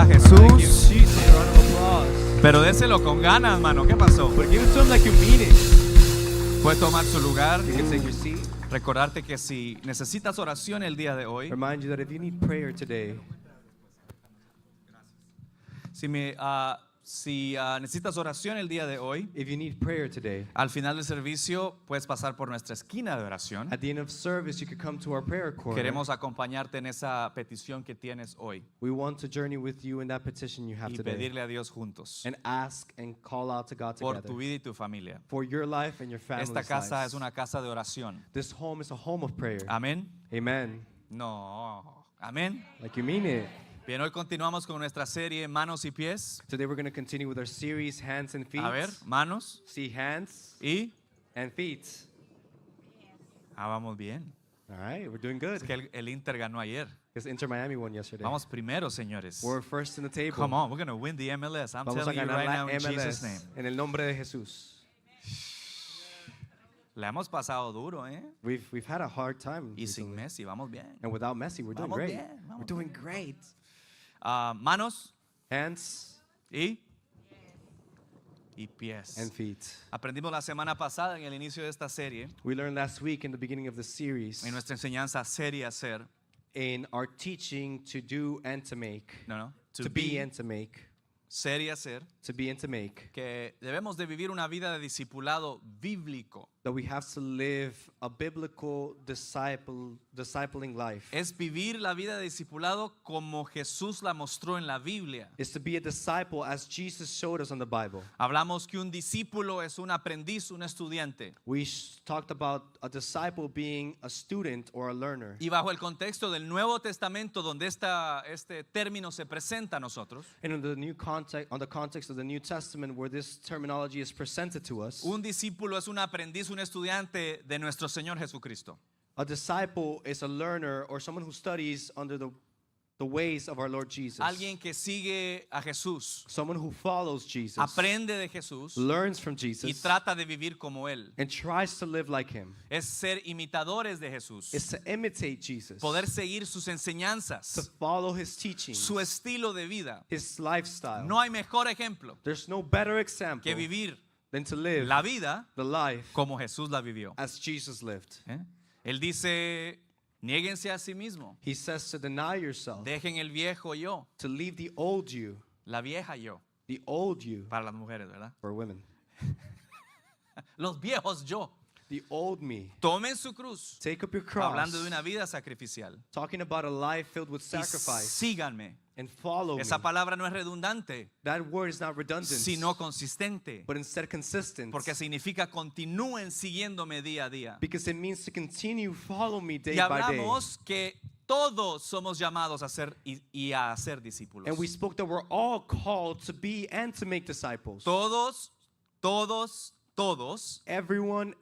a Give Jesús. Jesus a round of applause. Pero déselo con ganas, hermano. ¿Qué pasó? But give it to him like you mean it. Puede tomar su lugar. You can take your seat. Recordarte que si necesitas oración el día de hoy, Remind you that if you need prayer today, si necesitas oración el día de hoy, if you need prayer today, al final del servicio puedes pasar por nuestra esquina de oración. at the end of service, you could come to our prayer corner. Queremos acompañarte en esa petición que tienes hoy We want to journey with you in that petition you have y today, pedirle a Dios juntos and ask and call out to God por together tu vida y tu familia. for your life and your family's Esta casa lives. es una casa de oración. This home is a home of prayer. Amén. Amen. No. Amén. Like you mean it. Bien, hoy continuamos con nuestra serie Manos y Pies. Today we're going to continue with our series, Hands and Feet. A ver, manos See, hands y... and feet. vamos bien. All right, we're doing good. Es que el Inter ganó ayer. Because Inter Miami won yesterday. Vamos primero, señores. We're first in the table. Come on, we're going to win the MLS. I'm Vamos a telling you ganar right la now in Jesus' name. MLS en el nombre de Jesús. La hemos pasado duro, ¿eh? We've had a hard time. Y sin recently. Messi, vamos bien. And without Messi, we're doing Vamos great. bien, vamos We're doing great. Manos Hands y pies. and feet. Aprendimos la semana pasada en el inicio de esta serie, We learned last week in the beginning of the series en nuestra enseñanza Ser y Hacer. in our teaching to do and to make. No. To be and to make. Ser y Hacer. To be and to make. Que debemos de vivir una vida de discipulado bíblico. That we have to live a biblical discipling life. Es vivir la vida de discipulado como Jesús la mostró en la Biblia. Is to be a disciple as Jesus showed us on the Bible. Hablamos que un discípulo es un aprendiz, un estudiante. We talked about a disciple being a student or a learner. Y bajo el contexto del Nuevo Testamento, donde este término se presenta a nosotros, And in the new context, on the context of the New Testament where this terminology is presented to us, un discípulo es un aprendiz, un estudiante de nuestro Señor Jesucristo. a disciple is a learner or someone who studies under the ways of our Lord Jesus. Alguien que sigue a Jesús, Someone who follows Jesus, aprende de Jesús learns from y Jesus, trata de vivir como Él. and tries to live like Him. Es ser imitadores de Jesús, Is to imitate Jesus, poder seguir sus to enseñanzas, follow His teachings, su estilo de vida. His lifestyle. No hay mejor ejemplo There's no better example que vivir than to live la vida the life como Jesús la vivió. as Jesus lived. ¿Eh? Él dice, niéguense a sí mismo, He says to deny yourself, dejen el viejo yo, to leave the old you, la vieja yo, the old you para las mujeres, ¿verdad? for women, Los viejos yo. the old me. Tomen su cruz, Take up your cross, hablando de una vida sacrificial. talking about a life filled with Y sacrifice, síganme. and follow Esa me. palabra no es redundante, That word is not redundant, sino consistente, but instead consistent, porque significa continúen siguiéndome día a día. because it means to continue follow me day Y by day. hablamos que todos somos llamados a ser y a hacer discípulos. And we spoke that we're all called to be and to make disciples. Todos Everyone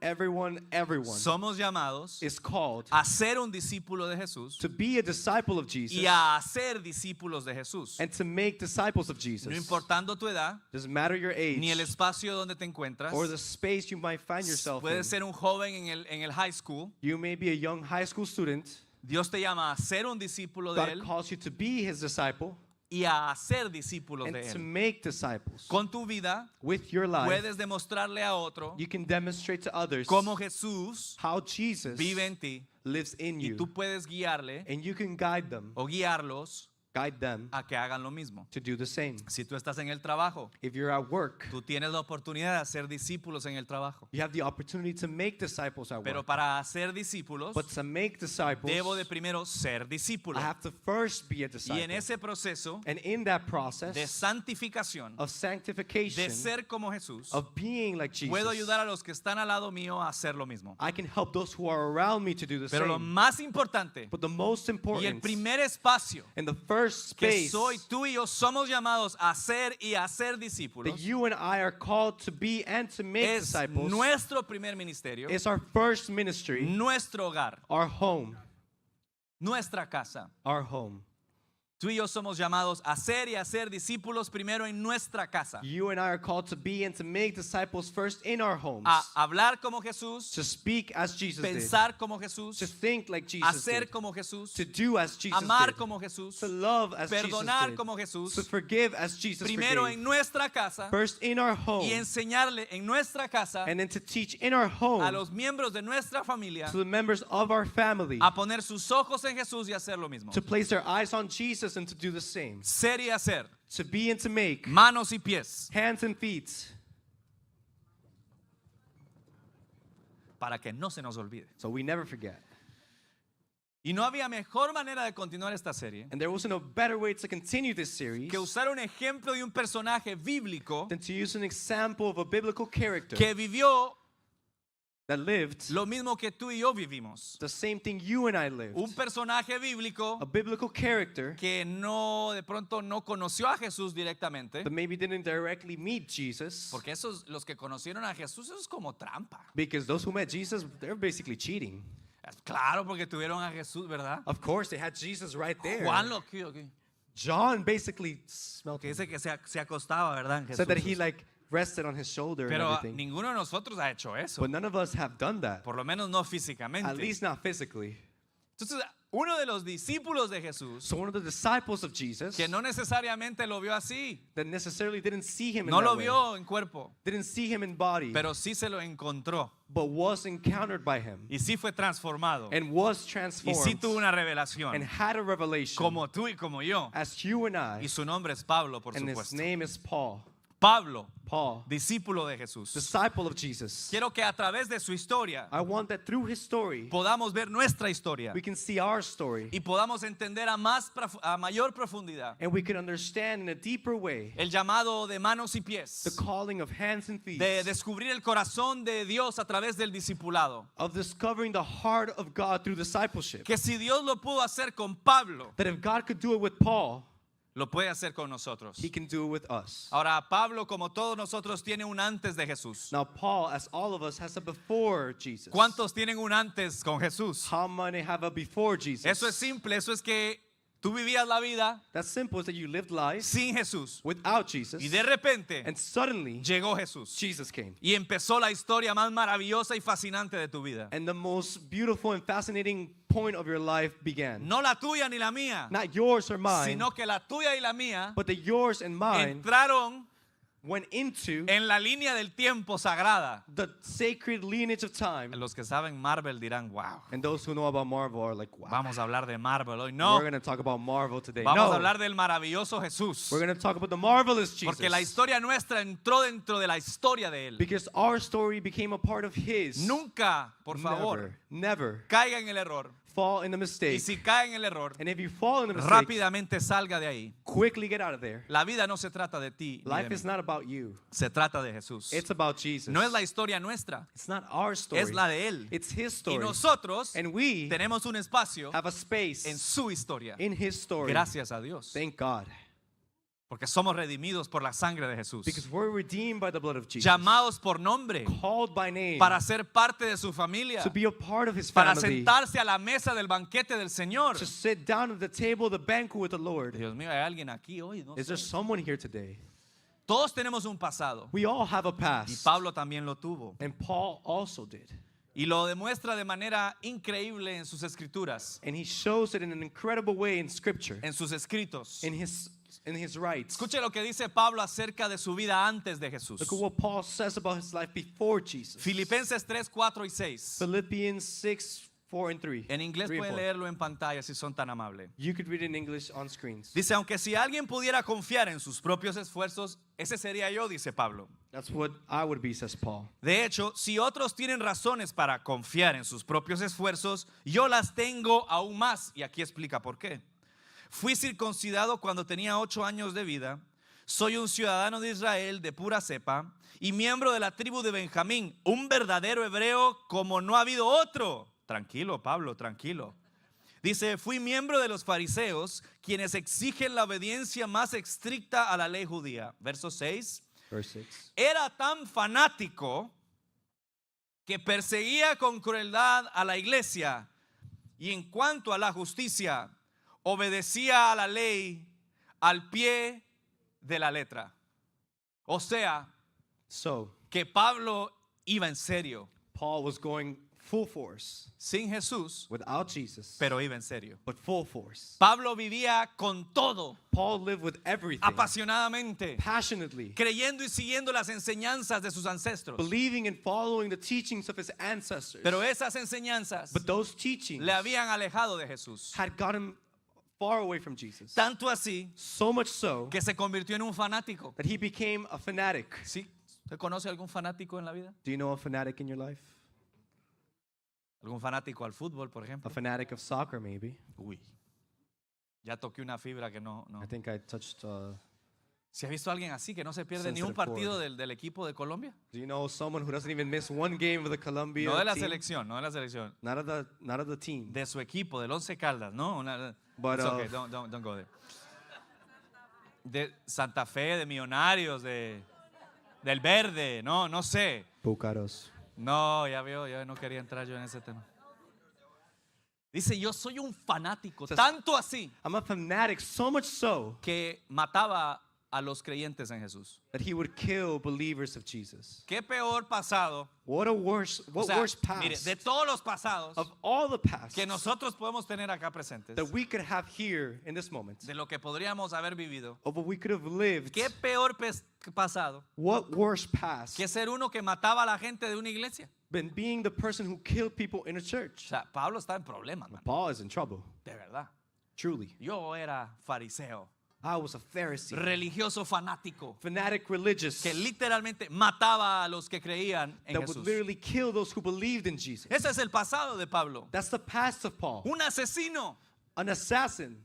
somos llamados is called a ser un discípulo de Jesús to be a disciple of Jesus y a hacer discípulos de Jesús. and to make disciples of Jesus. No importando tu edad, Doesn't matter your age ni el espacio donde te encuentras. or the space you might find yourself in. Puedes ser un joven en el high school. You may be a young high school student. Dios te llama a ser un discípulo de God Él calls you to be His disciple y a hacer discípulos and de to Él. make disciples. Con tu vida With your life, puedes demostrarle a otro you can demonstrate to others cómo Jesús how Jesus vive en ti lives in y you. tú puedes guiarle And you can guide them, o guiarlos guide them a que hagan lo mismo. to do the same. Si tú estás en el trabajo, If you're at work, tú tienes la oportunidad de hacer discípulos en el trabajo. you have the opportunity to make disciples at Pero work. para hacer discípulos, But to make disciples, debo de primero ser discípulo. I have to first be a Y en disciple. ese proceso And in that process de santificación, of sanctification, de ser como Jesús, of being like Jesus, puedo ayudar a los que están al lado mío a hacer lo mismo. I can help those who are around me to do the Pero lo same. más importante But the most y el important primer espacio and the first que space soy tú y yo somos llamados a ser y a ser that discípulos you and I are called to be and to make es disciples nuestro primer ministerio, is our first ministry, nuestro hogar, our home, nuestra casa. our home. Tú y yo somos llamados a ser y a ser discípulos primero en nuestra casa. You and I are called to be and to make disciples first in our homes. A hablar como Jesús, To speak as Jesus did. pensar como Jesús, To think like Jesus hacer did. como Jesús, To do as Jesus amar did. como Jesús, To love as Jesus perdonar did. como Jesús, To forgive as Jesus primero en forgave. nuestra casa First in our home. y enseñarle en nuestra casa And then to teach in our home a los miembros de nuestra familia to the members of our family a poner sus ojos en Jesús y hacer lo mismo. to place their eyes on Jesus and to do the same. Ser y hacer, To be and to make. manos y pies, Hands and feet. para que no se nos olvide. So we never forget. Y no había mejor manera de continuar esta serie And there wasn't a better way to continue this series que usar un ejemplo de un personaje bíblico than to use an example of a biblical character que vivió that lived lo mismo que tú y yo vivimos. the same thing you and I lived. Un personaje bíblico A biblical character que no, de pronto no conoció a Jesús directamente, that maybe didn't directly meet Jesus, porque esos, los que conocieron a Jesús, eso es como trampa. because those who met Jesus, they're basically cheating. Claro, porque tuvieron a Jesús, ¿verdad? Of course, they had Jesus right there. Juan lo que John basically smelled him. dice que se acostaba, ¿verdad? En Said that Jesús. he like rested on his shoulder and Pero everything. ninguno de nosotros ha hecho eso, But none of us have done that. por lo menos no At físicamente. least not physically. Entonces, uno de los discípulos de Jesús, So one of the disciples of Jesus que no necesariamente lo vio así, that necessarily didn't see him in no that lo way, vio en cuerpo, didn't see him in body, pero sí se lo encontró but was encountered by him y sí fue transformado and was y sí transformed tuvo una and revelación had a revelation como tú y como yo. as you and I, Y su nombre es Pablo, por and his supuesto. name is Paul. Pablo, Paul, discípulo de Jesús. disciple of Jesus. Quiero que a través de su historia I want that through his story, podamos ver nuestra historia we can see our story y podamos entender a mayor profundidad and we can understand in a deeper way el llamado de manos y the pies, calling of hands and feet, de descubrir el corazón de Dios a través del discipulado. of discovering the heart of God through discipleship. Que si Dios lo pudo hacer con Pablo, That if God could do it with Paul, lo puede hacer con nosotros. he can do it with us. Ahora, Pablo, como todos nosotros, tiene un antes de Jesús. Now, Paul, as all of us, has a before Jesus. ¿Cuántos tienen un antes con Jesús? How many have a before Jesus? Eso es simple, eso es que tú vivías la vida That's simple, is that you lived life sin Jesús without Jesus, y de repente and suddenly llegó Jesús Jesus came. y empezó la historia más maravillosa y fascinante de tu vida. And the most beautiful and fascinating point of your life began. No la tuya ni la mía, Not yours or mine, sino que la tuya y la mía but the yours and mine entraron went into en la línea del tiempo sagrada. the sacred lineage of time. Los que saben Marvel dirán, wow, And those who know about Marvel are like, wow, vamos a hablar de Marvel hoy. we're No, going to talk about Marvel today. vamos No, a hablar del maravilloso Jesús. we're going to talk about the marvelous Jesus. Porque la historia nuestra entró dentro de la historia de Él. Because our story became a part of his. Nunca, por favor, Never caiga en el error. fall in the Y mistake. si cae en el error, And if you fall in the mistake, rápidamente salga de ahí. quickly get out of there. La vida no se trata de ti, ni de Life mí. is not about you. Se trata de Jesús. It's about Jesus. No es la historia nuestra, It's not our story. es la de Él. It's his Y story. nosotros And we tenemos un espacio have a space en su historia. in his story. Gracias a Dios. Thank God. Porque somos redimidos por la sangre de Jesús. Because we're redeemed by the blood of Jesus. Llamados por nombre Called by name. para ser parte de su familia. To be a part of his Para family. sentarse a la mesa del banquete del Señor. To sit down at the table of the banquet with the Lord. Dios mío, ¿hay alguien aquí hoy? No Is there sé. someone here today? Todos tenemos un pasado. We all have a Y past. Pablo también lo tuvo. And Paul also did. Y lo demuestra de manera increíble en sus escrituras, And he shows it in an incredible way in scripture. en sus escritos. In his rights. Escuche lo que dice Pablo acerca de su vida antes de Jesús. Look at what Paul says about his life before Jesus. Filipenses 3, 4 y 6. Philippians 6, 4 and 3. En inglés 3 and pueden 4. leerlo en pantalla si son tan amables. You could read it in English on screens. Dice, aunque si alguien pudiera confiar en sus propios esfuerzos, ese sería yo, dice Pablo. That's what I would be, says Paul. De hecho, si otros tienen razones para confiar en sus propios esfuerzos, yo las tengo aún más. Y aquí explica por qué. Fui circuncidado cuando tenía 8 años de vida. Soy un ciudadano de Israel de pura cepa y miembro de la tribu de Benjamín, un verdadero hebreo como no ha habido otro. Tranquilo, Pablo, tranquilo. Dice, fui miembro de los fariseos, quienes exigen la obediencia más estricta a la ley judía. Verso 6. Verse 6. Era tan fanático que perseguía con crueldad a la iglesia. Y en cuanto a la justicia, obedecía a la ley al pie de la letra. O sea, So, que Pablo iba en serio, Paul was going full force sin Jesús, without Jesus, pero iba en serio. but full force. Pablo vivía con todo, Paul lived with everything, apasionadamente, passionately, creyendo y siguiendo las enseñanzas de sus ancestros. believing and following the teachings of his ancestors. Pero esas enseñanzas But those teachings le habían alejado de Jesús. had gotten far away from Jesus. Tanto así So much so que se convirtió en un fanático. that he became a fanatic. ¿Sí? ¿Usted conoce algún fanático en la vida? Do you know a fanatic in your life? ¿Algún fanático al fútbol, por A ejemplo? fanatic of soccer, maybe. Uy, ya toqué una fibra que no. I think I touched. ¿Si ha visto a alguien así que no se pierde ni un Sensitive partido chord. del equipo de Colombia? Do you know someone who doesn't even miss one game of the Colombia No de la team? selección, no de la selección. Not of the team. De su equipo, del Once Caldas, ¿no? But It's okay, don't go there. De Santa Fe, de Millonarios, del Verde, no sé. Búcaros. No, ya veo, ya no quería entrar yo en ese tema. Dice, yo soy un fanático, tanto así I'm a fanatic, so much so que mataba a los creyentes en Jesús. that he would kill believers of Jesus. ¿Qué peor pasado? What O sea, worse mire, past de todos los pasados of all the past que nosotros podemos tener acá presentes, that we could have here in this moment, de lo que podríamos haber vivido, of what we could have lived. ¿qué peor pasado What worse past que ser uno que mataba a la gente de una iglesia? than being the person who killed people in a O church? sea, Pablo está en problemas, man, Paul is in trouble, de verdad. truly. Yo era fariseo, I was a Pharisee, religioso fanático, fanatic religious, que literalmente mataba a los que creían en that would Jesús. literally kill those who believed in Jesus. Ese es el pasado de Pablo. That's the past of Paul. Un asesino, An assassin,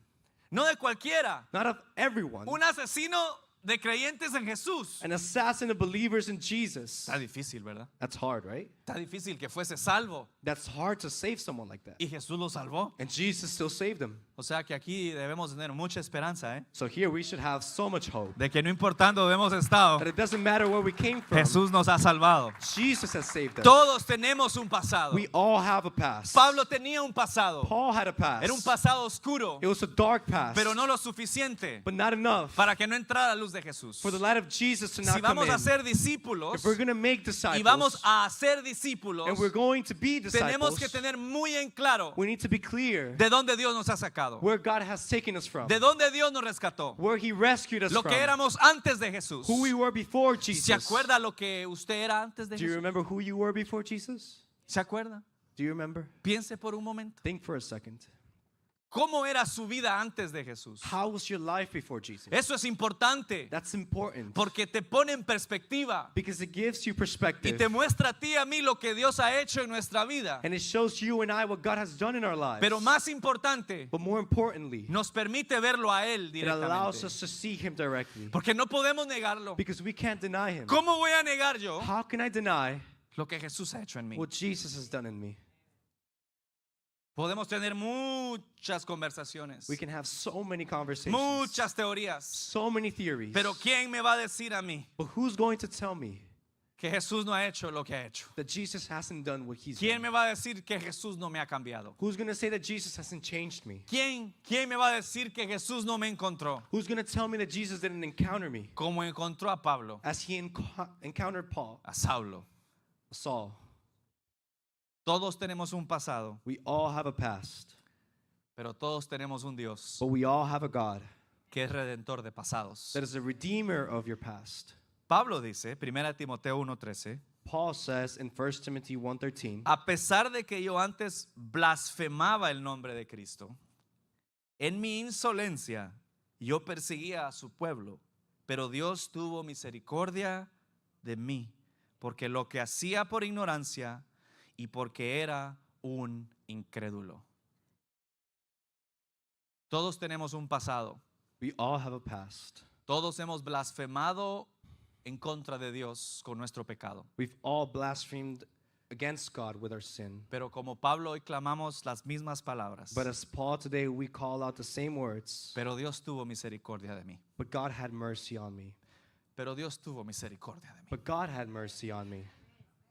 no de cualquiera, not of everyone. un asesino de creyentes en Jesús. An assassin of believers in Jesus. Está difícil, ¿verdad? That's hard, right? Está difícil que fuese salvo That's hard to save someone like that. y Jesús lo salvó. And Jesus still saved him. O sea que aquí debemos tener mucha esperanza, ¿eh? So here we should have so much hope De que no importando dónde hemos estado, that it doesn't matter where we came from. Jesús nos ha salvado. Jesus has saved us. Todos tenemos un pasado. We all have a past. Pablo tenía un pasado. Paul had a past. Era un pasado oscuro, It was a dark past, pero no lo suficiente but not enough para que no entrara la luz de Jesús. for the light of Jesus to not Si come vamos in. a ser discípulos If we're going to make y disciples, vamos a hacer discípulos, and we're going to be tenemos disciples, que tener muy en claro we need to be clear de dónde Dios nos ha sacado, where God has taken us from, de dónde Dios nos rescató, where He rescued us lo from, que éramos antes de Jesús. who we were before Jesus. ¿Se acuerda lo que usted era antes de Do you Jesús? remember who you were before Jesus? ¿Se acuerda? Do you remember? Piense por un momento. Think for a second. ¿Cómo era su vida antes de Jesús? How was your life before Jesus? Eso es importante That's important porque te pone en perspectiva because it gives you y perspective te muestra a ti y a mí lo que Dios ha hecho en nuestra vida. and it shows you and I what God has done in our lives. Pero más importante, But more importantly, nos permite verlo a Él it allows directamente. us to see Him directly Porque no podemos negarlo. because we can't deny Him. ¿Cómo voy a negar yo How can I deny lo que Jesús ha hecho en mí? what Jesus has done in me? Podemos tener muchas conversaciones, We can have so many conversations, muchas teorías, so many theories, pero ¿quién me va a decir a mí but who's going to tell me que Jesús no ha hecho lo que ha hecho? that Jesus hasn't done what He's ¿Quién done? me va a decir que Jesús no me ha cambiado? Who's going to say that Jesus hasn't changed me? ¿Quién me va a decir que Jesús no me encontró? Who's going to tell me that Jesus didn't encounter me Como encontró a Pablo, as He encountered Paul, a Saulo. Saul? Todos tenemos un pasado, We all have a past, pero todos tenemos un Dios but we all have a God que es redentor de pasados. that is a redeemer of your past. Pablo dice, 1 Timoteo 1:13, Paul says in 1 Timothy 1:13, a pesar de que yo antes blasfemaba el nombre de Cristo, en mi insolencia yo perseguía a su pueblo, pero Dios tuvo misericordia de mí, porque lo que hacía por ignorancia y porque era un incrédulo. Todos tenemos un pasado, we all have a past. todos hemos blasfemado en contra de Dios con nuestro pecado. We've all blasphemed against God with our sin. Pero como Pablo hoy clamamos las mismas palabras. But as Paul today, we call out the same words. Pero Dios tuvo misericordia de mí. But God had mercy on me. Pero Dios tuvo misericordia de mí. But God had mercy on me.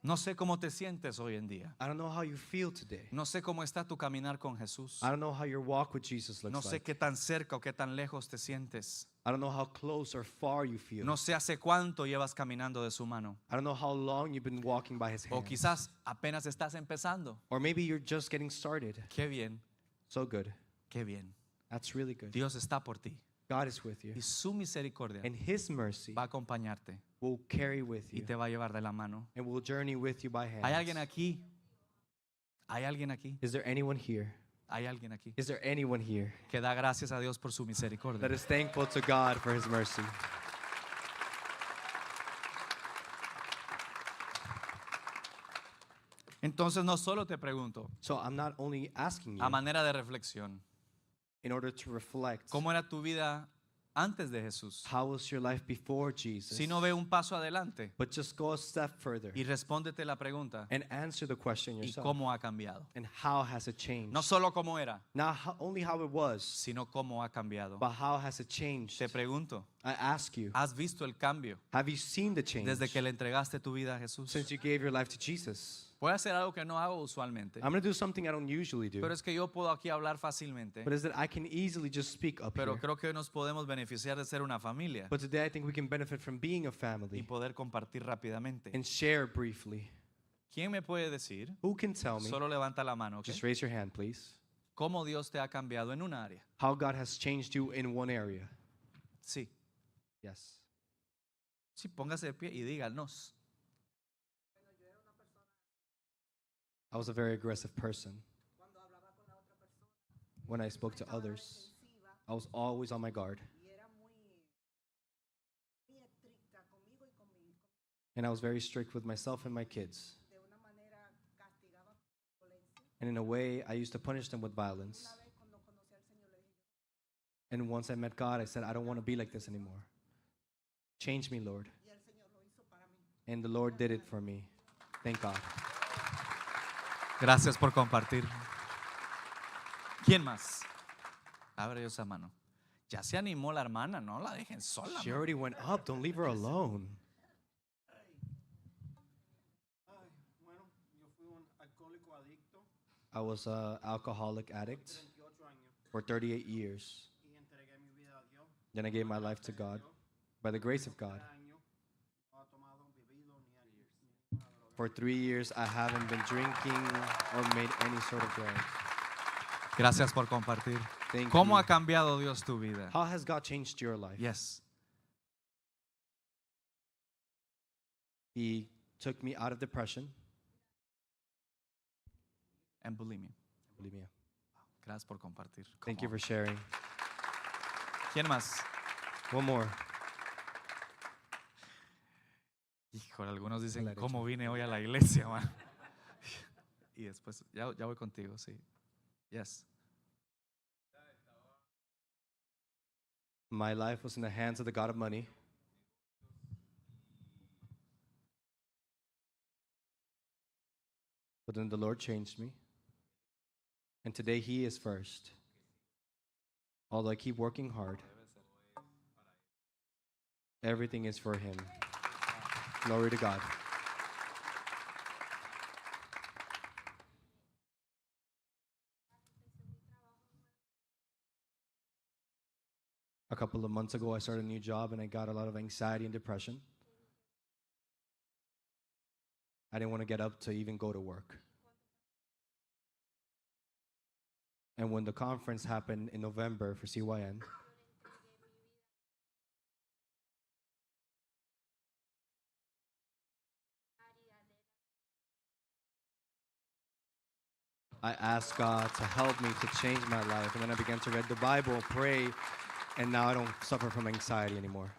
No sé cómo te sientes hoy en día. I don't know how you feel today. No sé cómo está tu caminar con Jesús. I don't know how your walk with Jesus looks No sé like. qué tan cerca o qué tan lejos te sientes. I don't know how close or far you feel. No sé hace cuánto llevas caminando de su mano. I don't know how long you've been walking by his O hands. quizás apenas estás empezando. Or maybe you're just getting started. Qué bien, So good. qué bien. That's really good. Dios está por ti. God is with you. Y su misericordia And his mercy va a acompañarte will carry with y you te va a llevar de la mano. and will journey with you by hand. ¿Hay alguien aquí? ¿Hay alguien aquí? Is there anyone here? ¿Hay alguien aquí Is there anyone here que da gracias a Dios por su misericordia? that is thankful to God for his mercy? Entonces no solo te pregunto, So I'm not only asking you a manera de reflexión, in order to reflect ¿cómo era tu vida antes de Jesús? how was your life before Jesus, Sino ve un paso adelante but just go a step further y respóndete la pregunta, and answer the question ¿y yourself. cómo ha cambiado? And how has it changed? No solo cómo era, Not only how it was, sino cómo ha cambiado. but how has it changed? Te pregunto, I ask you, ¿has visto el cambio have you seen the change desde que le entregaste tu vida a Jesús? since you gave your life to Jesus? Voy a hacer algo que no hago usualmente, I'm going to do something I don't usually do, pero es que yo puedo aquí hablar fácilmente, but is that I can easily just speak up pero here. creo que hoy nos podemos beneficiar de ser una familia But today I think we can benefit from being a y family poder compartir rápidamente. and share briefly. ¿Quién me puede decir? Who can tell me, Solo levanta la mano, ¿ok? just raise your hand please, ¿Cómo Dios te ha cambiado en una área? how God has changed you in one area? Sí, Yes. sí, póngase de pie y díganos. I was a very aggressive person. When I spoke to others, I was always on my guard. And I was very strict with myself and my kids. And in a way, I used to punish them with violence. And once I met God, I said, I don't want to be like this anymore. Change me, Lord. And the Lord did it for me. Thank God. Gracias por compartir. ¿Quién más? Abre esa mano. Ya se animó la hermana, no la dejen sola. She already went up. Don't leave her alone. Bueno, yo fui un alcohólico adicto, I was an alcoholic addict 28 años, for 38 years. y entregué mi vida a Dios. Then I gave my life to God. By the grace of God. Cada año no ha tomado, bebido ni ninguna droga. For 3 years, I haven't been drinking or made any sort of drugs. Gracias por compartir. Thank ¿Cómo you. ha cambiado Dios tu vida? How has God changed your life? Yes. He took me out of depression. And bulimia. Bulimia. Gracias por compartir. Thank you Come for sharing. on. ¿Quién más? One more. Híjole, algunos dicen, La derecha. ¿cómo vine hoy a la iglesia, man? Y después, ya voy contigo, sí. Yes. My life was in the hands of the God of money. But then the Lord changed me. And today He is first. Although I keep working hard, everything is for Him. Glory to God. A couple of months ago, I started a new job and I got a lot of anxiety and depression. I didn't want to get up to even go to work. And when the conference happened in November for CYN, I asked God to help me to change my life. And then I began to read the Bible, pray, and now I don't suffer from anxiety anymore.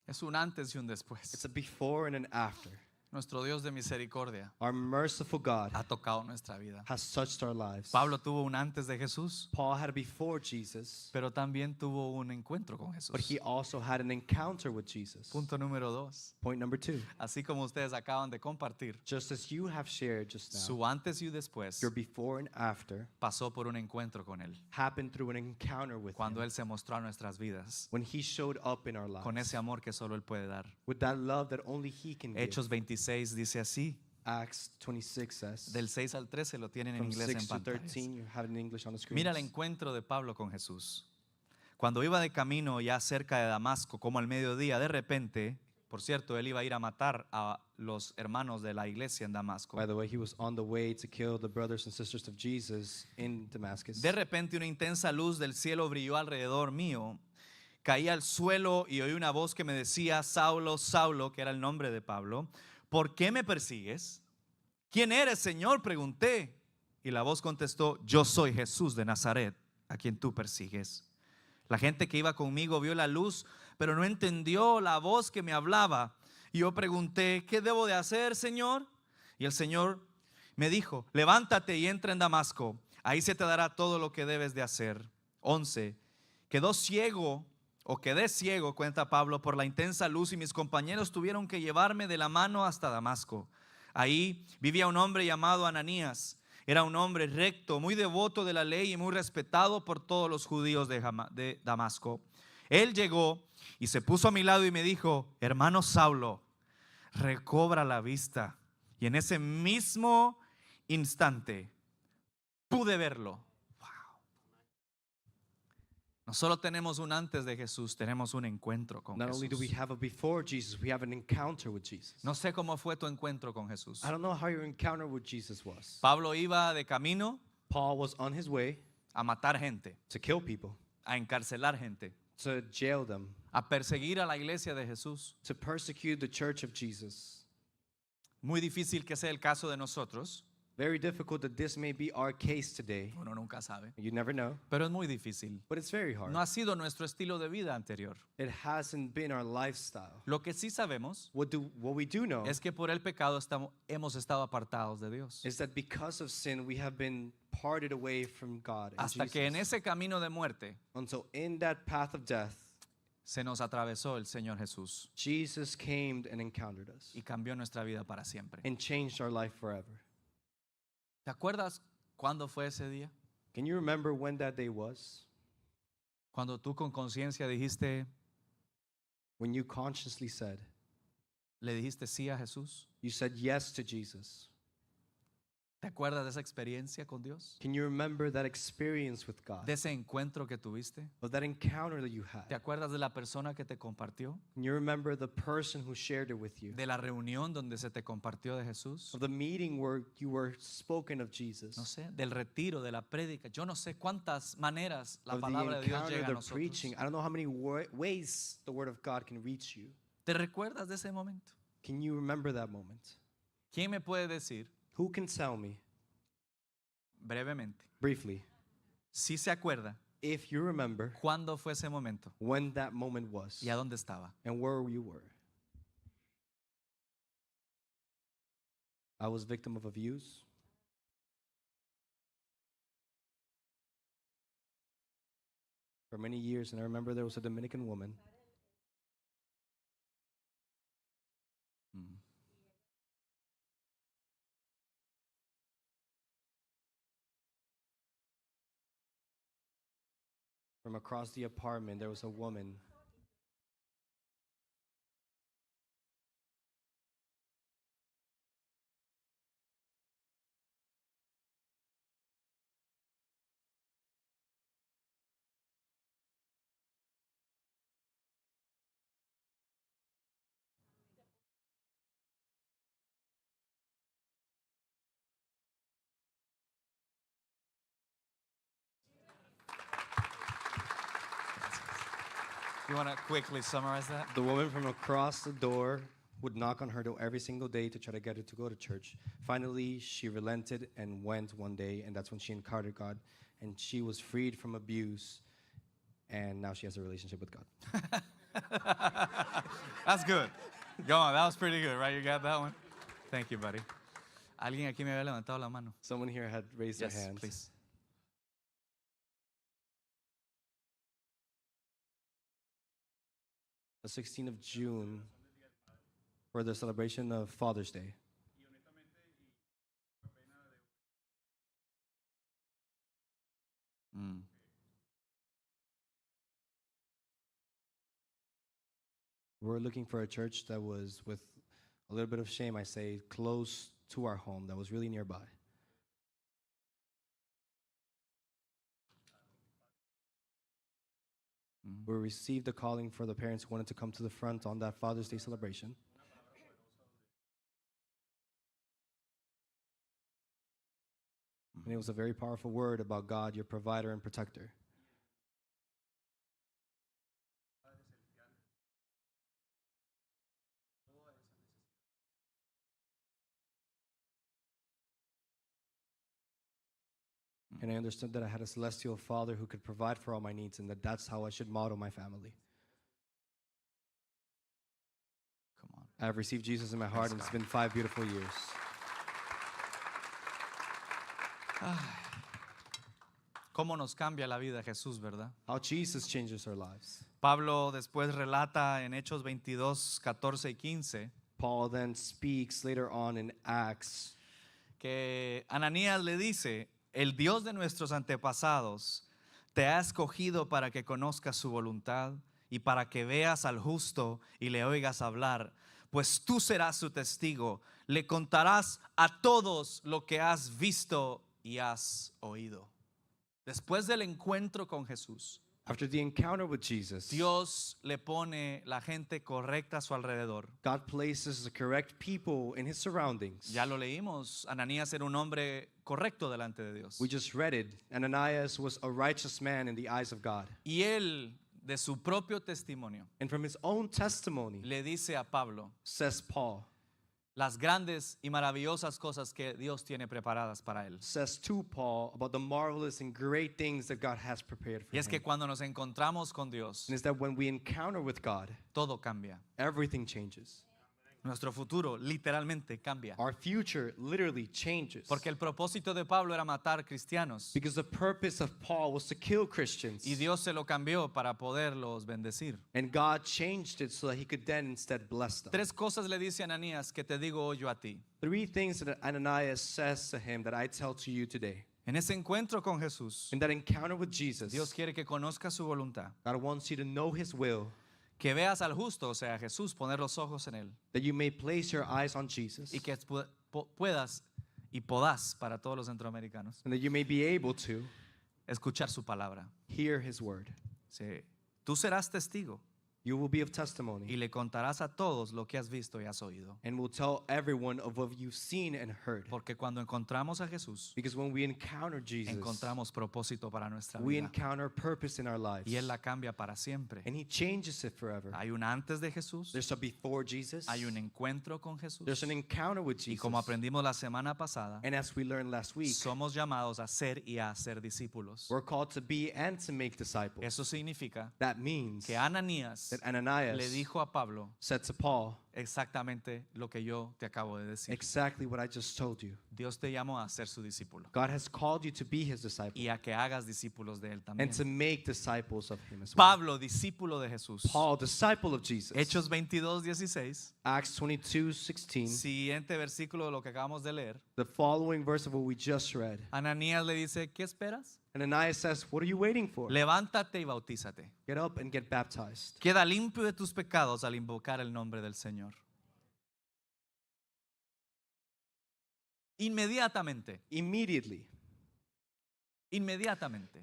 Es un antes y un después. It's a before and an after. Nuestro Dios de misericordia Our merciful God ha tocado nuestra vida. has touched our lives. Pablo tuvo un antes de Jesús, Paul had a before Jesus, pero también tuvo un encuentro con Jesús. but he also had an encounter with Jesus. Punto número 2. Point number 2. Así como ustedes acaban de compartir, Just as you have shared just now, su antes y después your before and after pasó por un encuentro con Él. happened through an encounter with Cuando him. Él se mostró a nuestras vidas When he showed up in our con lives ese amor que solo Él puede dar. with that love that only he can give. Hechos 26 dice así, Acts 26 says, del 6 al 13 lo tienen en from inglés 6 en to pantalla. 13, you have it in English on the screen. Mira el encuentro de Pablo con Jesús. Cuando iba de camino ya cerca de Damasco, como al mediodía, de repente, por cierto, él iba a ir a matar a los hermanos de la iglesia en Damasco. By the way, he was on the way to kill the brothers and sisters of Jesus in Damascus. De repente una intensa luz del cielo brilló alrededor mío. Caí al suelo y oí una voz que me decía, Saulo, Saulo, que era el nombre de Pablo, ¿por qué me persigues? ¿Quién eres, Señor?, pregunté. Y la voz contestó, yo soy Jesús de Nazaret, a quien tú persigues. La gente que iba conmigo vio la luz, pero no entendió la voz que me hablaba. Y yo pregunté, ¿qué debo de hacer, Señor? Y el Señor me dijo, levántate y entra en Damasco. Ahí se te dará todo lo que debes de hacer. 11. Quedé ciego, cuenta Pablo, por la intensa luz y mis compañeros tuvieron que llevarme de la mano hasta Damasco. Ahí vivía un hombre llamado Ananías. Era un hombre recto, muy devoto de la ley y muy respetado por todos los judíos de Damasco. Él llegó y se puso a mi lado y me dijo, hermano Saulo, recobra la vista. Y en ese mismo instante pude verlo. No solo tenemos un antes de Jesús, tenemos un encuentro con Not only do we Jesús. have a before Jesus, we have an encounter with Jesus. No sé cómo fue tu encuentro con Jesús. I don't know how your encounter with Jesus was. Pablo iba de camino Paul was on his way a matar gente, to kill people, a encarcelar gente, to jail them, a perseguir a la iglesia de Jesús. to persecute the church of Jesus. Muy difícil que sea el caso de nosotros. Very difficult that this may be our case today. Uno nunca sabe, You never know, pero es muy difícil. but it's very hard. No ha sido nuestro estilo de vida anterior. It hasn't been our lifestyle. Lo que sí sabemos What we do know es que por el pecado hemos estado apartados de Dios. is that because of sin, we have been parted away from God and Hasta que en Jesus. ese camino de muerte Until in that path of death, se nos atravesó el Señor Jesús Jesus came and encountered us y cambió nuestra vida para siempre. and changed our life forever. ¿Te acuerdas cuándo fue ese día? Can you remember when that day was? Cuando tú con conciencia dijiste, When you consciously said, le dijiste sí a Jesús. you said yes to Jesus. ¿Te acuerdas de esa experiencia con Dios? Can you remember that experience with God? De ese encuentro que tuviste. Of that encounter that you had? ¿Te acuerdas de la persona que te compartió? Can you remember the person who shared it with you? De la reunión donde se te compartió de Jesús. Of the meeting where you were spoken of Jesus? No sé, del retiro, de la prédica. Yo no sé cuántas maneras la Of the palabra de Dios encounter, llega a the nosotros. preaching? I don't know how many ways the word of God can reach you. ¿Te recuerdas de ese momento? Can you remember that moment? ¿Quién me puede decir Who can tell me, brevemente, briefly, si se acuerda if you remember cuándo fue ese momento when that moment was y a dónde estaba? and where you were? I was victim of abuse. For many years, and I remember there was a Dominican woman. Mm. From across the apartment, there was a woman. You want to quickly summarize that? The woman from across the door would knock on her door every single day to try to get her to go to church. Finally, she relented and went one day, and that's when she encountered God, and she was freed from abuse, and now she has a relationship with God. That's good. Go on. That was pretty good, right? You got that one? Thank you, buddy. Alguien aquí me había levantado la mano. Someone here had raised Yes, their hands. please. The 16th of June for the celebration of Father's Day. Mm. We're looking for a church that was, with a little bit of shame, I say, close to our home, that was really nearby. We received a calling for the parents who wanted to come to the front on that Father's Day celebration. And it was a very powerful word about God, your provider and protector. And I understood that I had a celestial Father who could provide for all my needs, and that's how I should model my family. Come on. I have received Jesus in my heart, and it's been 5 beautiful years. ¿Cómo nos cambia la vida Jesús, verdad? How Jesus changes our lives. Pablo después relata en Hechos 22, 14 y 15 Paul then speaks later on in Acts que Ananías le dice, el Dios de nuestros antepasados te ha escogido para que conozcas su voluntad y para que veas al justo y le oigas hablar, pues tú serás su testigo, le contarás a todos lo que has visto y has oído. Después del encuentro con Jesús, after the encounter with Jesus. Dios le pone la gente correcta a su alrededor. God places the correct people in his surroundings. Ya lo leímos, Ananías era un hombre correcto delante de Dios. We just read it. Ananias was a righteous man in the eyes of God. Y él, de su propio testimonio, And from his own testimony, le dice a Pablo says Paul, las grandes y maravillosas cosas que Dios tiene preparadas para él. says to Paul about the marvelous and great things that God has prepared for Y es que him. cuando nos encontramos con Dios, And it's that when we encounter with God, todo cambia. everything changes. Nuestro futuro literalmente cambia. Our future literally changes. Porque el propósito de Pablo era matar cristianos. Because the purpose of Paul was to kill Christians. Y Dios se lo cambió para poderlos bendecir. And God changed it so that he could then instead bless them. 3 cosas le dice a Ananías que te digo hoy yo a ti. 3 things that Ananias says to him that I tell to you today. En ese encuentro con Jesús, In that encounter with Jesus, Dios quiere que conozcas su voluntad. God wants you to know his will, Que veas al justo, o sea, a Jesús, poner los ojos en él. that you may place your eyes on Jesus, Y que puedas y podás, para todos los centroamericanos, and that you may be able to escuchar su palabra. hear his word. Sí. Tú serás testigo You will be of y testimony le contarás a todos lo que has visto y has oído. and will tell everyone of what you've seen and heard. Porque cuando encontramos a Jesús, Because when we encounter Jesus, encontramos propósito para nuestra we vida. encounter purpose in our lives. Y Él la cambia para siempre. And he changes it forever. Hay un antes de Jesús, There's a before Jesus. hay un encuentro con Jesús. There's an encounter with Y Jesus. como aprendimos la semana pasada, And as we learned last week, somos llamados a ser y a hacer discípulos. we're called to be and to make disciples. Eso significa That means que Ananías that Ananias le dijo a Pablo said to Paul exactamente lo que yo te acabo de decir. exactly what I just told you. Dios te llamó a ser su discípulo God has called you to be his disciple y a que hagas discípulos de Él también. and to make disciples of him as well. Pablo, discípulo de Jesús. Paul, disciple of Jesus. Hechos 22:16. Acts 22:16. Siguiente versículo de lo que acabamos de leer. The following verse of what we just read. Ananías le dice, ¿qué esperas? Ananias says, what are you waiting for? Levántate y bautízate. Get up and get baptized. Queda limpio de tus pecados al invocar el nombre del Señor. Inmediatamente, Immediately. inmediatamente,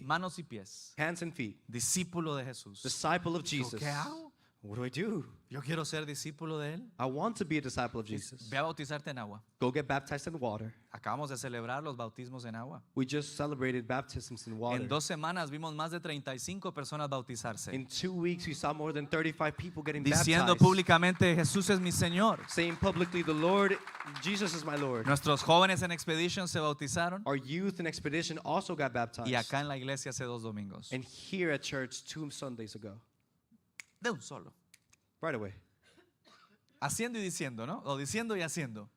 manos y pies, Hands and feet. discípulo de Jesús. Disciple of ¿Yo Jesus. ¿Qué hago? What do I do? Yo quiero ser discípulo de Él. I want to be a disciple of Jesus. Ve a bautizarte en agua. Go get baptized in water. Acabamos de celebrar los bautismos en agua. We just celebrated baptisms in water. En 2 semanas vimos más de 35 personas bautizarse, In 2 weeks, we saw more than 35 people getting diciendo baptized. públicamente, Jesús es mi Señor. Saying publicly, the Lord, Jesus is my Lord. Nuestros jóvenes en Expedition se bautizaron Our youth in Expedition also got baptized. y acá en la iglesia hace 2 domingos. And here at church 2 Sundays ago. De un solo. Right away. Haciendo y diciendo, ¿no? O diciendo y haciendo.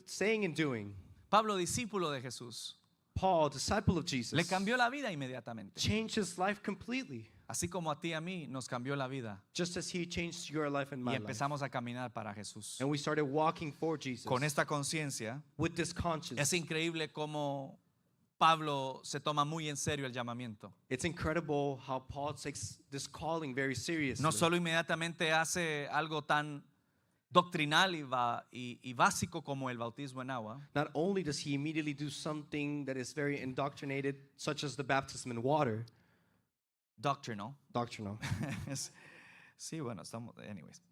Saying and doing. Pablo, discípulo de Jesús, Paul, disciple of Jesus, le cambió la vida inmediatamente. changed his life completely. Así como a ti y a mí nos cambió la vida. Just as he changed your life and Y my life. empezamos a caminar para Jesús. And we started walking for Jesus. Con esta conciencia, With this conscience. es increíble cómo Pablo se toma muy en serio el llamamiento. It's incredible how Paul takes this calling very seriously. No solo inmediatamente hace algo tan doctrinal y básico como el bautismo en agua, Not only does he immediately do something that is very indoctrinated, such as the baptism in water, doctrinal. doctrinal. Sí, bueno, estamos, anyways.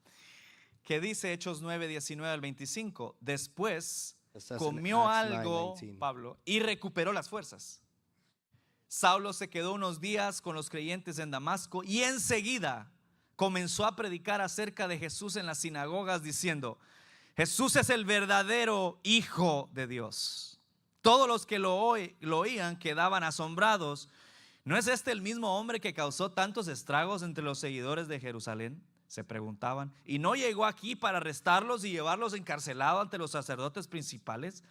Que dice Hechos 9, 19 al 25. Después It says in comió Acts algo, 9:19. Pablo, y recuperó las fuerzas. Saulo se quedó unos días con los creyentes en Damasco y enseguida comenzó a predicar acerca de Jesús en las sinagogas diciendo: Jesús es el verdadero Hijo de Dios. Todos los que lo oían quedaban asombrados. ¿No es este el mismo hombre que causó tantos estragos entre los seguidores de Jerusalén? Se preguntaban. ¿Y no llegó aquí para arrestarlos y llevarlos encarcelados ante los sacerdotes principales?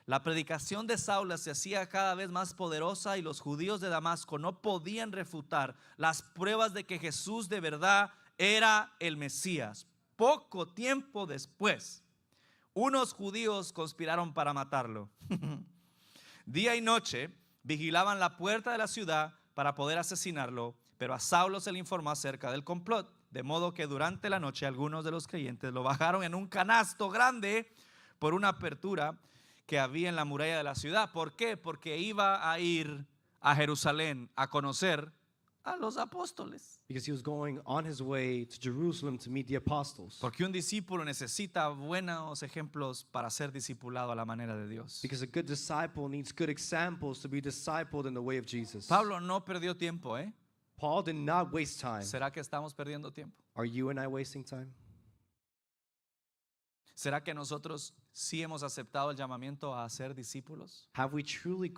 La predicación de Saulo se hacía cada vez más poderosa y los judíos de Damasco no podían refutar las pruebas de que Jesús de verdad era el Mesías. Poco tiempo después, unos judíos conspiraron para matarlo. Día y noche vigilaban la puerta de la ciudad para poder asesinarlo, pero a Saulo se le informó acerca del complot, de modo que durante la noche algunos de los creyentes lo bajaron en un canasto grande por una apertura que había en la muralla de la ciudad. ¿Por qué? Porque iba a ir a Jerusalén a conocer a los apóstoles. Because he was going on his way to Jerusalem to meet the apostles. Porque un discípulo necesita buenos ejemplos para ser discipulado a la manera de Dios. Because a good disciple needs good examples to be discipled in the way of Jesus. Pablo no perdió tiempo, ¿eh? Paul did not waste time. ¿Será que estamos perdiendo tiempo? Are you and I wasting time? ¿Será que nosotros sí hemos aceptado el llamamiento a ser discípulos? Have we truly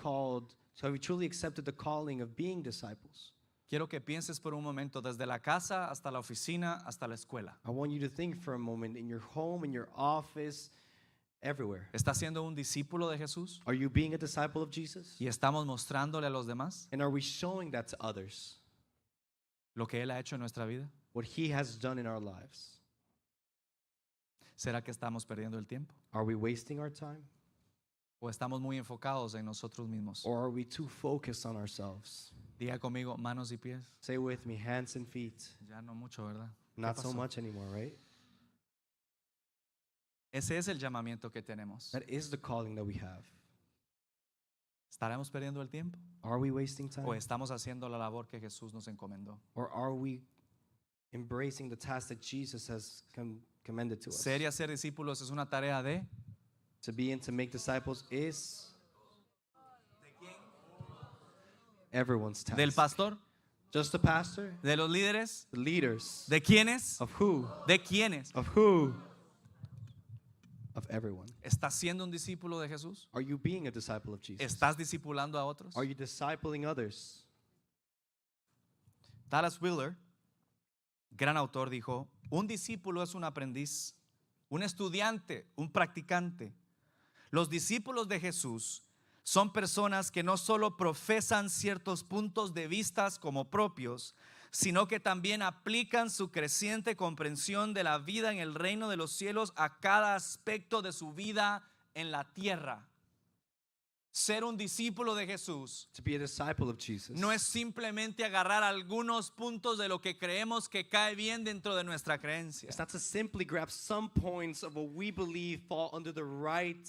accepted the calling of being disciples? Quiero que pienses por un momento desde la casa hasta la oficina hasta la escuela. I want you to think for a moment in your home, in your office, everywhere. ¿Estás siendo un discípulo de Jesús? Are you being a disciple of Jesus? ¿Y estamos mostrándole a los demás And are we showing that to others? lo que Él ha hecho en nuestra vida? What he has done in our lives? ¿Será que estamos perdiendo el tiempo? Are we wasting our time? ¿O estamos muy enfocados en nosotros mismos? Or are we too focused on ourselves? Diga conmigo, manos y pies. Say with me, hands and feet. Ya no mucho, ¿verdad? ¿Qué Not so pasó? much anymore, right? Ese es el llamamiento que tenemos. That is the calling that we have. ¿Estaremos perdiendo el tiempo? Are we wasting time? ¿O estamos haciendo la labor que Jesús nos encomendó? Or are we embracing the task that Jesus has commended to us? Ser y hacer discípulos es una tarea de To be and to make disciples is everyone's task. del pastor, Just the pastor? de los líderes, The leaders? de quiénes, Of who? de quiénes. Of who? Of everyone. ¿Estás siendo un discípulo de Jesús? Are you being a disciple of Jesus? ¿Estás discipulando a otros? Are you discipling others? Dallas Willard, gran autor, dijo: un discípulo es un aprendiz, un estudiante, un practicante. Los discípulos de Jesús son personas que no solo profesan ciertos puntos de vista como propios, sino que también aplican su creciente comprensión de la vida en el reino de los cielos a cada aspecto de su vida en la tierra. Ser un discípulo de Jesús To be a disciple of Jesus. no es simplemente agarrar algunos puntos de lo que creemos que cae bien dentro de nuestra creencia. It's not to simply grab some points of what we believe fall under the right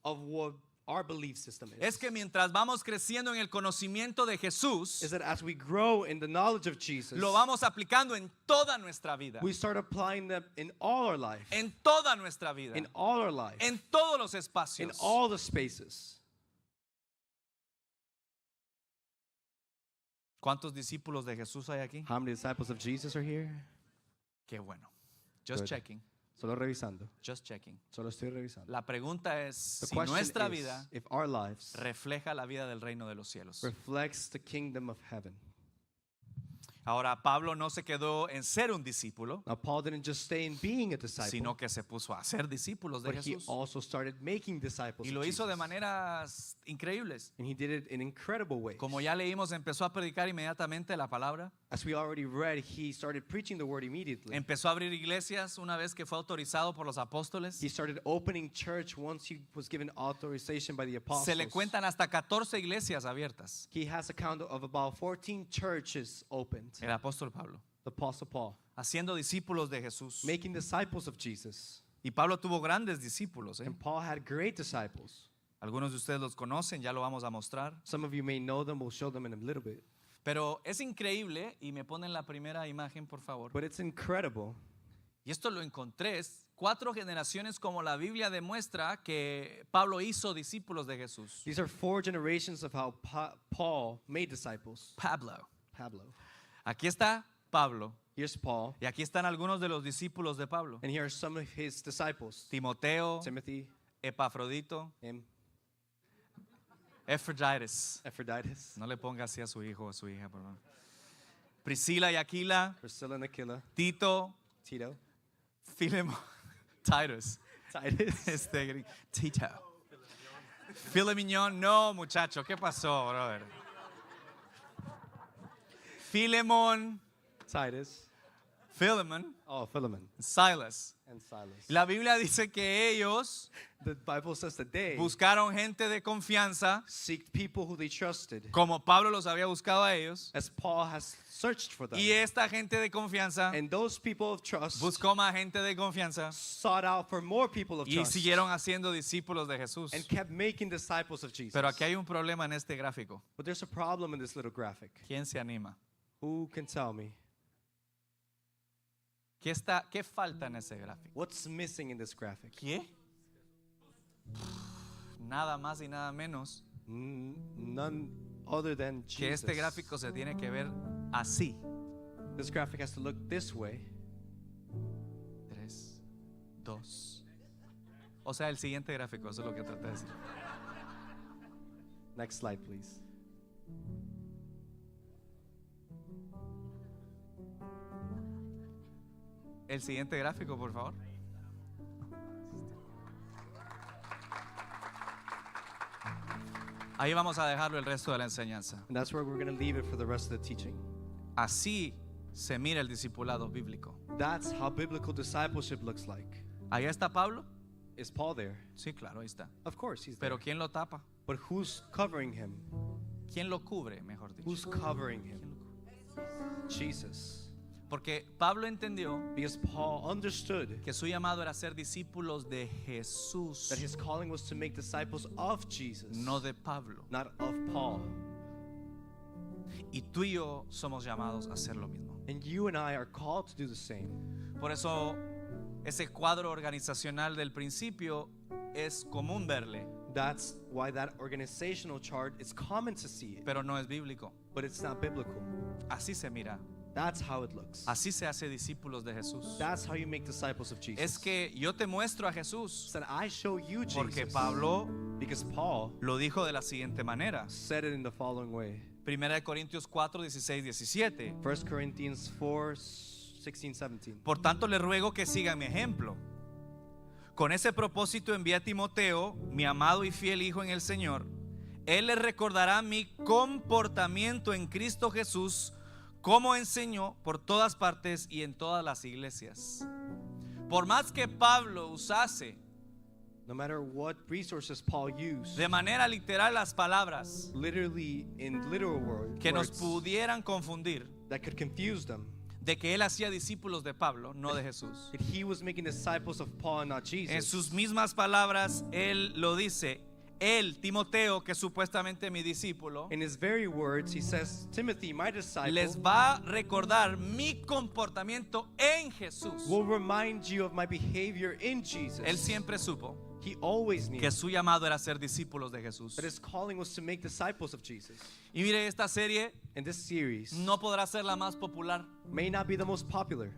of what our belief system is. Es que mientras vamos creciendo en el conocimiento de Jesús, Is that as we grow in the knowledge of Jesus, lo vamos aplicando en toda nuestra vida. we start applying them in all our life, En toda nuestra vida. in all our life, En todos los in espacios. all the spaces. ¿Cuántos discípulos de Jesús hay aquí? How many disciples of Jesus are here? Qué bueno. Just Good. checking. Solo revisando. Just checking. Solo estoy revisando. La pregunta es The si question nuestra is vida if our lives refleja la vida del reino de los cielos. reflects the kingdom of heaven. Ahora, Pablo no se quedó en ser un discípulo, Now, Paul didn't just stay in being a disciple, sino que se puso a ser discípulos de but he Jesús. also started making disciples Y of lo hizo de Jesus. maneras increíbles. And he did it in incredible ways. Como ya leímos, empezó a predicar inmediatamente la palabra. As we already read, he started preaching the word immediately. Empezó a abrir iglesias una vez que fue autorizado por los apóstoles. He started opening church once he was given authorization by the apostles. Se le cuentan hasta 14 iglesias abiertas. He has a count of about 14 churches opened. El apóstol Pablo, The Apostle Paul, haciendo discípulos de Jesús. making disciples of Jesus. Y Pablo tuvo grandes discípulos. And Paul had great disciples. Algunos de ustedes los conocen, ya lo vamos a mostrar. Some of you may know them. We'll show them in a little bit. Pero es increíble, y me ponen la primera imagen, por favor. But it's incredible. Y esto lo encontré, 4 generaciones como la Biblia demuestra que Pablo hizo discípulos de Jesús. These are 4 generations of how Paul made disciples. Pablo. Pablo. Aquí está Pablo. Here's Paul. Y aquí están algunos de los discípulos de Pablo. And here are some of his disciples. Timoteo, Timothy, Epafrodito, him, Ephroditus. Ephroditus, No le ponga así a su hijo o a su hija, por favor. Priscila y Aquila, Priscilla and Aquila, Tito, Tito, Filemón, Titus, Titus, Tito. Filemón, no, muchacho, ¿qué pasó, brother? Filemón, Titus, Philemon, oh, Philemon, Silas. and Silas. La Biblia dice que ellos The Bible says that they buscaron gente de confianza, seeked people who they trusted, como Pablo los había buscado a ellos. as Paul has searched for them. Y esta gente de confianza And those people of trust buscó más gente de confianza sought out for more people of y trust siguieron haciendo discípulos de Jesús. and kept making disciples of Jesus. Pero aquí hay un problema en este gráfico. But there's a problem in this little graphic. ¿Quién se anima? Who can tell me ¿Qué falta en ese gráfico? what's missing in this graphic? ¿Qué? Nada más y nada menos None other than que Jesus. este gráfico se tiene que ver así. This graphic has to look this way. 3, 2. O sea, el siguiente gráfico, eso es lo que traté de decir. Next slide, please. El siguiente gráfico, por favor. Ahí vamos a dejarlo el resto de la enseñanza. And that's where we're going to leave it for the rest of the teaching. Así se mira el discipulado bíblico. That's how biblical discipleship looks like. ¿Ahí está Pablo? Is Paul there? Sí, claro, ahí está. Of course he's there. Pero ¿quién lo tapa? But who's covering him? ¿Quién lo cubre, mejor dicho? Who's covering him? Jesus. Porque Pablo entendió Because Paul understood que su llamado era ser discípulos de Jesús, that his calling was to make disciples of Jesus, no de Pablo. not of Paul. Y tú y yo somos llamados a hacer lo mismo. And you and I are called to do the same. Por eso ese cuadro organizacional del principio es común verle, That's why that organizational chart is common to see it, pero no es bíblico. but it's not biblical. Así se mira. That's how it looks. Así se hace discípulos de Jesús. That's how you make disciples of Jesus. Es que yo te muestro a Jesús That I show you Jesus. porque Pablo Because Paul lo dijo de la siguiente manera. said it in the following way. 1 Corintios 4, 16, 17. 1 Corinthians 4, 16, 17. Por tanto, le ruego que sigan mi ejemplo. Con ese propósito envié a Timoteo, mi amado y fiel hijo en el Señor. Él les recordará mi comportamiento en Cristo Jesús, como enseñó por todas partes y en todas las iglesias. Por más que Pablo usase No matter what resources Paul used, de manera literal las palabras literally in literal que nos words pudieran confundir that could confuse them, de que él hacía discípulos de Pablo, no de Jesús. that he was making disciples of Paul and not En Jesus. sus mismas palabras, él lo dice. Él, Timoteo, que es supuestamente mi discípulo, In his very words, he says, Timothy, my disciple, les va a recordar mi comportamiento en Jesús. will remind you of my behavior in Jesus. Él siempre supo He always knew que su llamado era ser discípulos de Jesús. that his calling was to make disciples of Jesus. Y mire, esta serie And this series no podrá ser la más popular, may not be the most popular,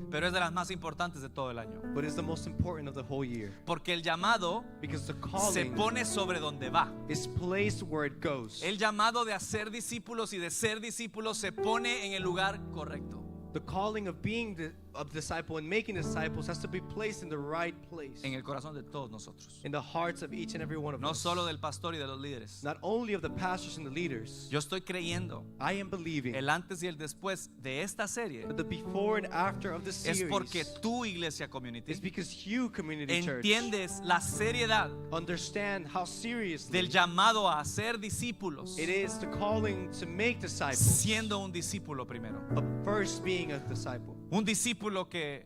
pero es de las más importantes de todo el año. but it's the most important of the whole year. Porque el llamado Because the se calling pone sobre donde va. is placed where it goes. El llamado de hacer discípulos y de ser discípulos se pone en el lugar correcto. The calling of being a disciple and making disciples has to be placed in the right place. En el corazón de todos nosotros. In the hearts of each and every one of No us. solo del pastor y de los líderes. Not only of the pastors and the leaders. Yo estoy creyendo I am believing el antes y el después de esta serie that the before and after of the es series porque tu iglesia is community because you, community church, entiendes la seriedad understand how seriously del llamado a hacer discípulos, it is the calling to make disciples, siendo un discípulo primero. of first being a disciple. Un discípulo que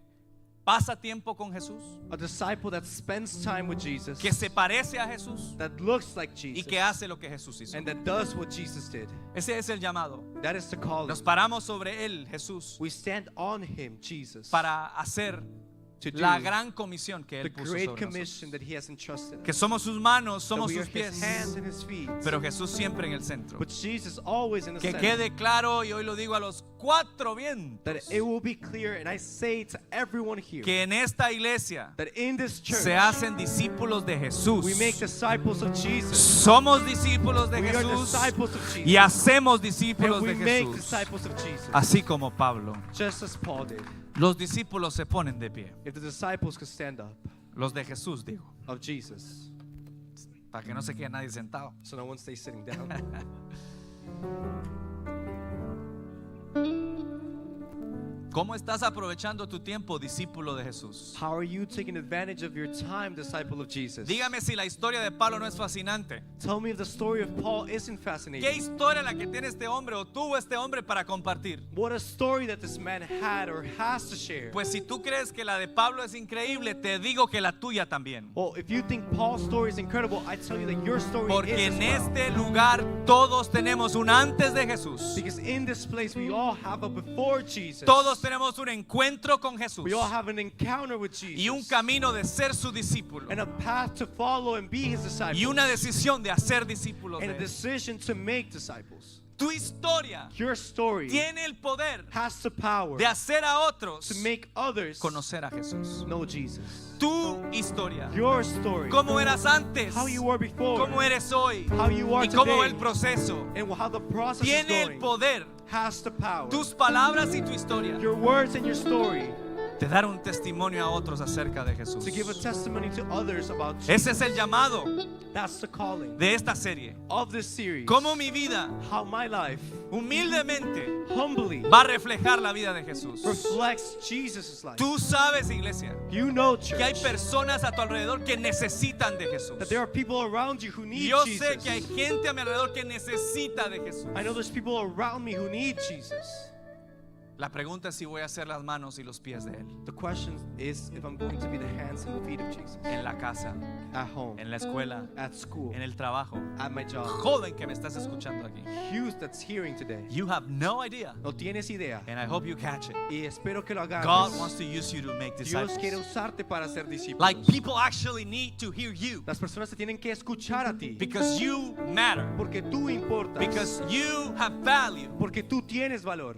pasa tiempo con Jesús, A disciple that spends time with Jesus, que se parece a Jesús that looks like y Jesus, que hace lo que Jesús hizo. and that does what Jesus did. Ese es el llamado. That is the calling. Nos paramos sobre él, Jesús, We stand on him, Jesus, para hacer to do la gran comisión que the él puso great sobre commission nosotros. that he has entrusted Que us. somos sus manos, That somos we are sus his pies, hands and his feet. pero Jesús siempre en el centro. But Jesus always in the Que center. quede claro, y hoy lo digo a los cuatro That vientos, it will be clear, and I say to everyone here, que en esta iglesia that in this church se hacen discípulos de Jesús. we make disciples of Jesus. Somos discípulos de We are Jesús disciples of Jesus. y hacemos discípulos And we de make Jesús. disciples of Jesus. Así como Pablo. Just as Paul did. Los discípulos se ponen de pie. If the disciples could stand up Los de Jesús, digo. of Jesus, Para que no se quede nadie sentado. so no one stays sitting down. ¿Cómo estás aprovechando tu tiempo, discípulo de Jesús? How are you taking advantage of your time, disciple of Jesus? Dígame si la historia de Pablo no es fascinante. Tell me if the story of Paul isn't ¿Qué fascinating. historia la que tiene este hombre o tuvo este hombre para compartir? What a story that this man had or has to share. Pues si tú crees que la de Pablo es increíble, te digo que la tuya también. Well, if you think Paul's story is incredible, I tell you that your story Porque is en as well. este lugar todos tenemos un antes de Jesús. Because in this place we all have a before Jesus. Todos tenemos un encuentro con Jesús We all have an encounter with Jesus. y un camino de ser su discípulo and a path to follow and be his disciple. y una decisión de hacer discípulos and a de él. decision to make disciples. Tu historia Your story tiene el poder has the power de hacer a otros to make others conocer a Jesús. know Jesus. Tu historia. Your story. Cómo eras antes, How you were before. cómo eres hoy How you are y cómo va today. el proceso. And how the process is Tiene el going. poder. Has the power. Tus palabras y tu historia Your words and your story de dar un testimonio a otros acerca de Jesús. to give a testimony to others about Jesus. Ese es el llamado That's the calling de esta serie. of this series. Cómo mi vida How my life humildemente humbly va a reflejar la vida de Jesús. reflects Jesus' life. Tú sabes, iglesia, You know, que hay church, personas a tu alrededor que necesitan de Jesús. that there are people around you who need Yo Jesus. sé que hay gente a mi alrededor que necesita de Jesús. I know there's people around me who need Jesus. La pregunta es si voy a ser las manos y los pies de Él. The question is if I'm going to be the hands and feet of Jesus. En la casa, At home, en la escuela, at school, en el trabajo. at my job. Joven que me estás escuchando aquí. Youth that's hearing today. You have no idea. No tienes idea. And I hope you catch it. Y espero que lo hagas. God wants to use you to make Dios quiere disciples. usarte para ser discípulos. Like people actually need to hear you. Las personas te tienen que escuchar a ti. Because you matter. Porque tú importas. Because you have value. Porque tú tienes valor.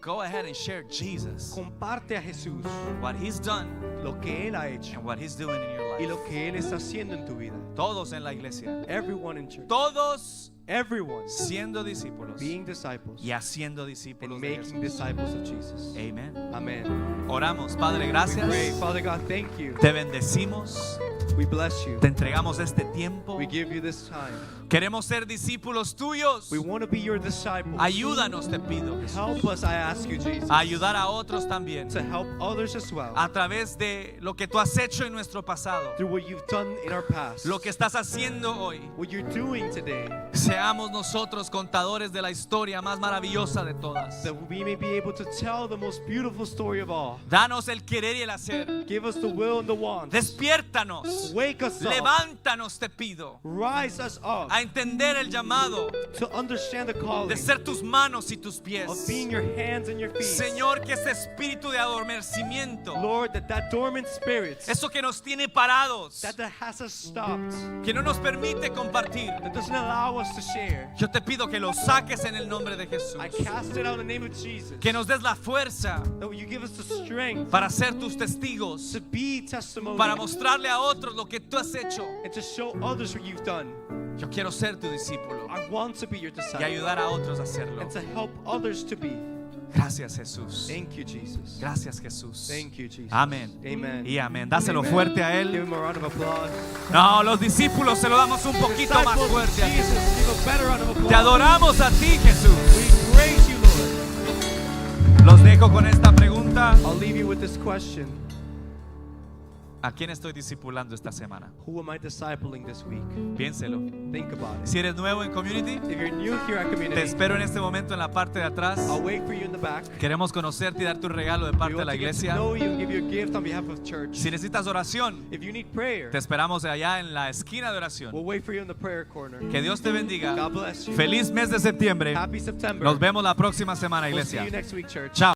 Go ahead and share Jesus, Comparte a Jesús what He's done lo que Él ha hecho and what He's doing in your y life. lo que Él está haciendo en tu vida. Todos en la iglesia, Everyone in church. todos Everyone siendo discípulos being disciples y haciendo discípulos and de making Jesús. disciples of Jesus. Amen. Amen. Oramos, Padre, We gracias. pray, Father God, thank you. Te bendecimos, We bless you. te entregamos este tiempo. We give you this time. Queremos ser discípulos tuyos. We want to be your disciples. Ayúdanos, te pido, Jesús, Help us, I ask you, Jesus, a ayudar a otros también to help others as well a través de lo que tú has hecho en nuestro pasado, through what you've done in our past, lo que estás haciendo hoy. what you're doing today, Seamos nosotros contadores de la historia más maravillosa de todas. that we may be able to tell the most beautiful story of all. Danos el querer y el hacer. Give us the will and the want. Despiértanos Jesús. Wake us up. Levántanos, te pido, Rise us up a entender el llamado to understand the calling de ser tus manos y tus of pies. being your hands and your feet. Señor, que ese espíritu de adormecimiento, Lord, that dormant spirit eso que nos tiene parados, that has us stopped, que no nos permite compartir, that doesn't allow us to share. yo te pido que lo saques en el nombre de Jesús. I cast it out in the name of Jesus. Que nos des la fuerza That you give us the strength para ser tus testigos, to be testimony, para mostrarle a otros lo que tú has hecho. and to show others what you've done. Yo quiero ser tu discípulo I want to be your y disciple ayudar a otros a hacerlo. and to help others to be. Gracias, Jesús. Thank you, Jesus. Gracias, Jesús. Thank you, Jesus. Amén. Amen. Y amén. Dáselo Amen. fuerte a Give él. him a round of applause. No, los discípulos se lo damos un poquito más Disciples of fuerte a ti. Jesus, give a better round of applause. Te adoramos a ti, Jesús. We praise you, Lord. Los dejo con esta pregunta. I'll leave you with this question. ¿A quién estoy discipulando esta semana? Who am I discipling this week? Piénselo. Think about it. Si eres nuevo en Community, If you're new here at te Community, espero en este momento en la parte de atrás. I'll wait for you in the back. Queremos conocerte y darte un regalo de We parte de want la to get to iglesia. know you and give you a gift on behalf of church. Si necesitas oración, If you need prayer, te esperamos allá en la esquina de we'll oración. wait for you in the prayer corner. Que Dios te bendiga. God bless you. Feliz mes de septiembre. Happy September. Nos vemos la próxima semana, We'll see iglesia. you next week, church. Chao.